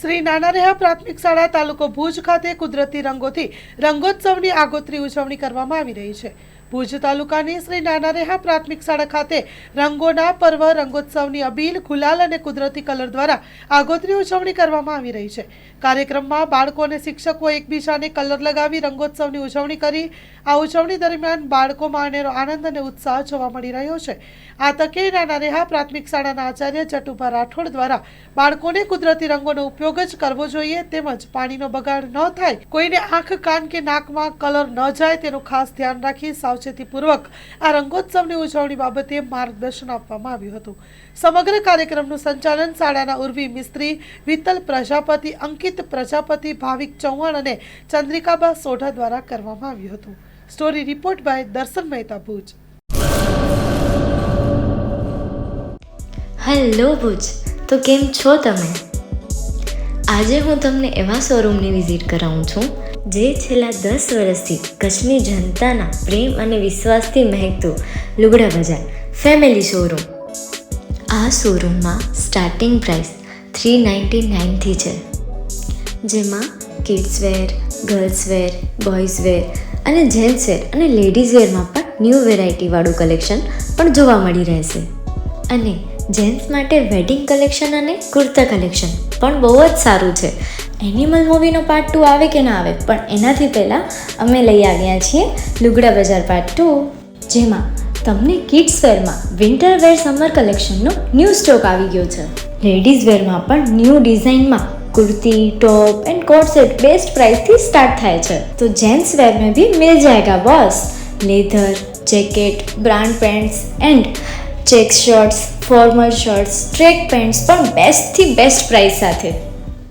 શ્રી નાનારેહા પ્રાથમિક શાળા તાલુકો ભુજ ખાતે કુદરતી રંગોથી રંગોત્સવની આગોતરી ઉજવણી કરવામાં આવી રહી છે. ભુજ તાલુકાની શ્રી નાનારેહા પ્રાથમિક શાળા ખાતે રંગોના પર્વ રંગોત્સવની અબીલ, ગુલાલ અને કુદરતી કલર દ્વારા આગોતરી ઉજવણી કરવામાં આવી રહી છે. કાર્યક્રમમાં બાળકો અને શિક્ષકો એકબીજાને કલર લગાવી રંગોત્સવની ઉજવણી કરી. આ ઉજવણી દરમિયાન બાળકોમાં અનેરો આનંદ અને ઉત્સાહ જોવા મળી રહ્યો છે. આ તકે નાનારેહા પ્રાથમિક શાળાના આચાર્ય જટુભા રાઠોડ દ્વારા બાળકોને કુદરતી રંગોનો ઉપયોગ જ કરવો જોઈએ, તેમજ પાણીનો બગાડ ન થાય, કોઈને આંખ, કાન કે નાકમાં કલર ન જાય તેનું ખાસ ધ્યાન રાખી સાવચેતીપૂર્વક આ રંગોત્સવની ઉજવણી બાબતે માર્ગદર્શન આપવામાં આવ્યું હતું. સમગ્ર કાર્યક્રમનું સંચાલન શાળાના ઉર્વી મિસ્ત્રી, વિત્તલ પ્રજાપતિ, અંકિત પ્રજાપતિ, ભાવિક ચૌહાણ અને ચંદ્રિકાબા સોઢા દ્વારા કરવામાં આવ્યું હતું. સ્ટોરી રિપોર્ટ બાય દર્શન મહેતા, ભુજ. હેલો ભુજ, તો કેમ છો તમે? આજે હું તમને એવા શોરૂમની વિઝિટ કરાવું છું જે છેલ્લા 10 વર્ષથી કચ્છની જનતાના પ્રેમ અને વિશ્વાસથી મહેકતું લુગડા બજાર ફેમિલી શોરૂમ. આ શોરૂમમાં સ્ટાર્ટિંગ પ્રાઇસ 399થી છે, જેમાં kids wear, girls wear, boys wear અને જેન્ટ્સ વેર અને લેડીઝ વેરમાં પણ ન્યૂ વેરાયટીવાળું કલેક્શન પણ જોવા મળી રહેશે. અને જેન્ટ્સ માટે વેડિંગ કલેક્શન અને કુર્તા કલેક્શન પણ બહુ જ સારું છે. એનિમલ મૂવીનો પાર્ટ 2 આવે કે ના આવે, પણ એનાથી પહેલાં અમે લઈ આવ્યા છીએ લુગડા બજાર પાર્ટ 2, જેમાં તમને કિડ્સ વેરમાં વિન્ટર વેર સમર કલેક્શનનો ન્યૂ સ્ટોક આવી ગયો છે. લેડીઝ વેરમાં પણ ન્યૂ ડિઝાઇનમાં kurti, top and coat set best price थी स्टार्ट थाय छे. तो जेंट्स वेर में भी मिल जाएगा boss. Leather, jacket, brand pants and check shirts, formal shirts, track pants પણ બેસ્ટ થી બેસ્ટ પ્રાઇસ સાથે.